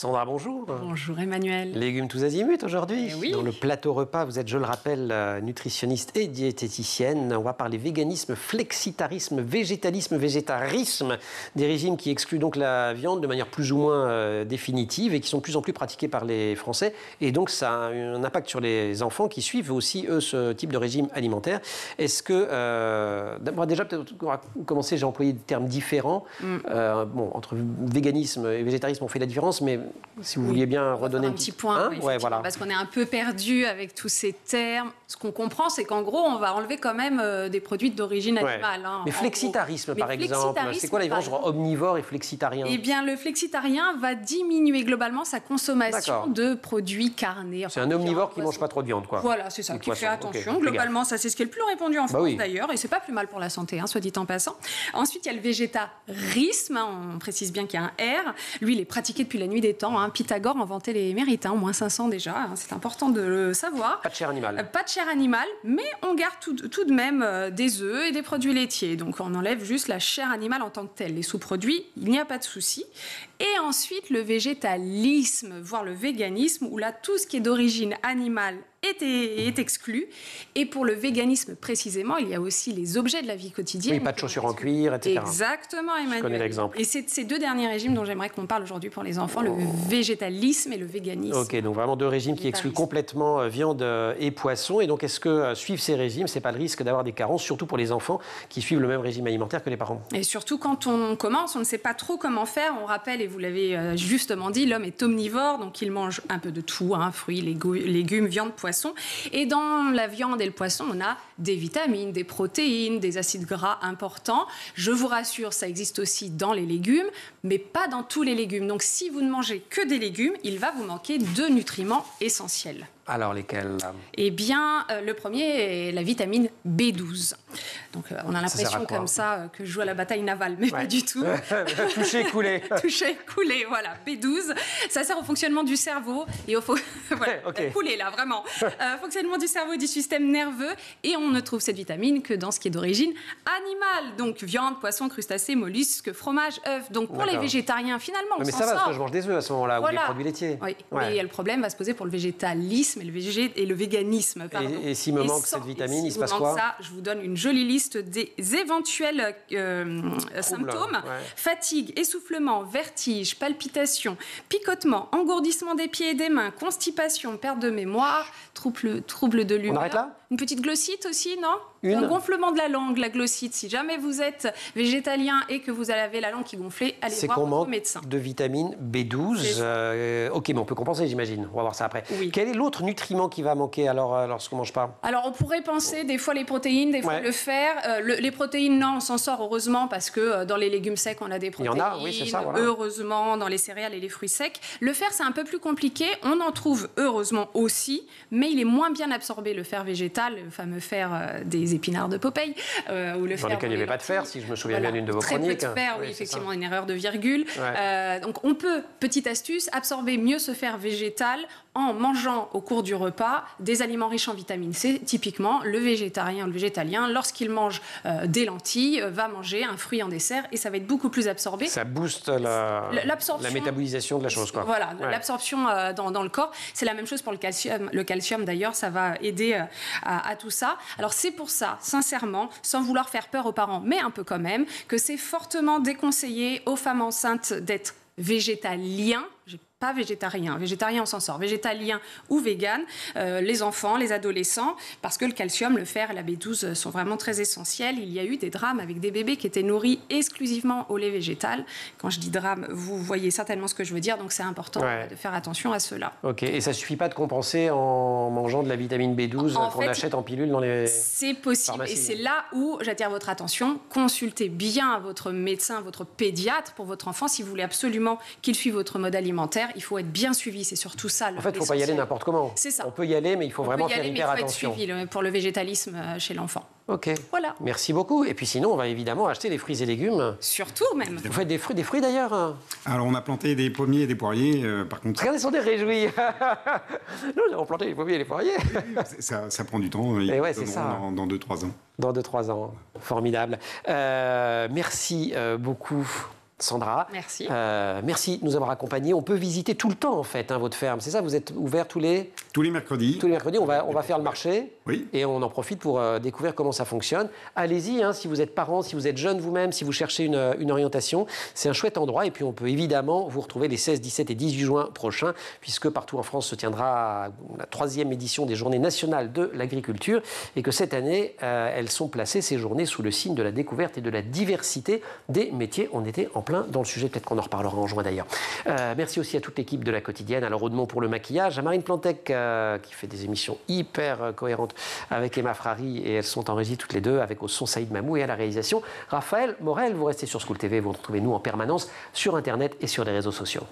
Sandra, bonjour. Bonjour Emmanuel. Légumes tous azimuts aujourd'hui. Oui. Dans le plateau repas, vous êtes, je le rappelle, nutritionniste et diététicienne. On va parler véganisme, flexitarisme, végétalisme, végétarisme, des régimes qui excluent donc la viande de manière plus ou moins définitive et qui sont de plus en plus pratiqués par les Français. Et donc ça a un impact sur les enfants qui suivent aussi, eux, ce type de régime alimentaire. Est-ce que... d'abord, déjà, peut-être on va commencer, j'ai employé des termes différents. Entre véganisme et végétarisme, on fait la différence, mais si vous vouliez bien redonner un petit point, voilà. Parce qu'on est un peu perdu avec tous ces termes. Ce qu'on comprend, c'est qu'en gros, on va enlever quand même des produits d'origine animale. Mais flexitarisme, par exemple, c'est quoi la différence entre omnivore et flexitarien? Eh bien, le flexitarien va diminuer globalement sa consommation de produits carnés. C'est un omnivore qui ne mange pas trop de viande, quoi. Voilà, c'est ça, qui fait attention. Globalement, ça, c'est ce qui est le plus répandu en France, d'ailleurs, et c'est pas plus mal pour la santé, soit dit en passant. Ensuite, il y a le végétarisme, on précise bien qu'il y a un R. Lui, il est pratiqué depuis la nuit des temps. Pythagore en vantait les mérites, moins 500 déjà, c'est important de le savoir. Pas de chair animale. Pas de chair animale, mais on garde tout de même des œufs et des produits laitiers. Donc on enlève juste la chair animale en tant que telle. Les sous-produits, il n'y a pas de souci. Et ensuite, le végétalisme, voire le véganisme, où là, tout ce qui est d'origine animale est exclu. Et pour le véganisme, précisément, il y a aussi les objets de la vie quotidienne. Oui, pas de chaussures en cuir, etc. Exactement, Emmanuel. Je connais l'exemple. Et c'est ces deux derniers régimes dont j'aimerais qu'on parle aujourd'hui pour les enfants, le végétalisme et le véganisme. Ok, donc vraiment deux régimes qui excluent complètement viande et poisson. Et donc, est-ce que suivre ces régimes, c'est pas le risque d'avoir des carences, surtout pour les enfants qui suivent le même régime alimentaire que les parents? Et surtout, quand on commence, on ne sait pas trop comment faire. On rappelle, et vous l'avez justement dit, l'homme est omnivore, donc il mange un peu de tout, fruits, légumes, viande, poisson. Et dans la viande et le poisson, on a des vitamines, des protéines, des acides gras importants. Je vous rassure, ça existe aussi dans les légumes, mais pas dans tous les légumes. Donc si vous ne mangez que des légumes, il va vous manquer de nutriments essentiels. Alors lesquels? Eh bien, le premier est la vitamine B12. Donc, on a l'impression comme ça que je joue à la bataille navale, mais pas du tout. Toucher, couler. Toucher, couler, voilà. B12, ça sert au fonctionnement du cerveau et au couler là, vraiment. Fonctionnement du cerveau et du système nerveux. Et on ne trouve cette vitamine que dans ce qui est d'origine animale. Donc, viande, poisson, crustacés, mollusques, fromage, œufs. Donc, pour les végétariens, finalement, on s'en sort. Mais ça va, parce que je mange des œufs à ce moment-là, ou des produits laitiers. Oui, mais le problème va se poser pour le végétalisme et le véganisme. Et s'il me manque cette vitamine, il se passe quoi? Je vous donne une jolie liste des éventuels symptômes. Fatigue, essoufflement, vertige, palpitations, picotement, engourdissement des pieds et des mains, constipation, perte de mémoire, trouble de l'humeur. On arrête là? Une petite glossite aussi, non? Un gonflement de la langue, la glossite. Si jamais vous êtes végétalien et que vous avez la langue qui gonfle, allez voir votre médecin. De vitamine B12. Ok, mais on peut compenser, j'imagine. On va voir ça après. Oui. Quel est l'autre nutriment qui va manquer alors lorsqu'on ne mange pas? Alors, on pourrait penser des fois les protéines, des fois le fer. Les protéines, non, on s'en sort heureusement parce que dans les légumes secs, on a des protéines. Il y en a, oui, c'est ça, voilà. Heureusement, dans les céréales et les fruits secs. Le fer, c'est un peu plus compliqué. On en trouve heureusement aussi, mais il est moins bien absorbé, le fer végétal, le fameux fer des épinards de Popeye. Ou le dans lesquels il n'y avait pas de fer, si je me souviens bien d'une de vos très chroniques. Peu de fer, oui, effectivement, une erreur de virgule. Donc, on peut, petite astuce, absorber mieux ce fer végétal en mangeant au cours du repas des aliments riches en vitamine C. Typiquement, le végétarien, le végétalien, lorsqu'il mange des lentilles, va manger un fruit en dessert et ça va être beaucoup plus absorbé. Ça booste la métabolisation de la chose, quoi. Voilà, l'absorption dans le corps. C'est la même chose pour le calcium. Le calcium, d'ailleurs, ça va aider à tout ça. Alors, c'est pour ça, sincèrement, sans vouloir faire peur aux parents, mais un peu quand même, que c'est fortement déconseillé aux femmes enceintes d'être végétaliens. Pas végétarien. Végétarien, on s'en sort. Végétalien ou vegan, les enfants, les adolescents, parce que le calcium, le fer et la B12 sont vraiment très essentiels. Il y a eu des drames avec des bébés qui étaient nourris exclusivement au lait végétal. Quand je dis drame, vous voyez certainement ce que je veux dire, donc c'est important de faire attention à cela. Ok, et ça ne suffit pas de compenser en mangeant de la vitamine B12 qu'on achète en pilule dans les C'est possible, pharmacies. Et c'est là où j'attire votre attention. Consultez bien votre médecin, votre pédiatre pour votre enfant si vous voulez absolument qu'il suive votre mode alimentaire. Il faut être bien suivi, c'est surtout ça. En fait, il ne faut pas y aller n'importe comment. C'est ça. On peut y aller, mais il faut vraiment faire hyper attention. Il faut être suivi pour le végétalisme chez l'enfant. Ok. Voilà. Merci beaucoup. Et puis sinon, on va évidemment acheter des fruits et légumes. Surtout même. Vous faites des fruits d'ailleurs? Alors, on a planté des pommiers et des poiriers, par contre... Regardez, ils sont des réjouis. Nous avons planté des pommiers et des poiriers. Ça prend du temps. Et ouais, c'est ça. Dans 2-3 ans. Dans 2-3 ans. Formidable. Merci beaucoup. Sandra. Merci. Merci de nous avoir accompagnés. On peut visiter tout le temps, en fait, votre ferme. C'est ça, vous êtes ouvert tous les mercredis. Tous les mercredis, on va faire le marché. Oui. Et on en profite pour découvrir comment ça fonctionne. Allez-y, si vous êtes parent, si vous êtes jeune vous-même, si vous cherchez une orientation. C'est un chouette endroit. Et puis, on peut évidemment vous retrouver les 16, 17 et 18 juin prochains, puisque partout en France se tiendra la 3e édition des Journées nationales de l'agriculture. Et que cette année, elles sont placées, ces journées, sous le signe de la découverte et de la diversité des métiers. On était en plein dans le sujet, peut-être qu'on en reparlera en juin d'ailleurs. Merci aussi à toute l'équipe de La Quotidienne, à Laure Audemont pour le maquillage, à Marine Plantec qui fait des émissions hyper cohérentes avec Emma Frari, et elles sont en régie toutes les deux, avec au son Saïd Mamou, et à la réalisation Raphaël Morel. Vous restez sur School TV, vous retrouvez nous en permanence sur Internet et sur les réseaux sociaux.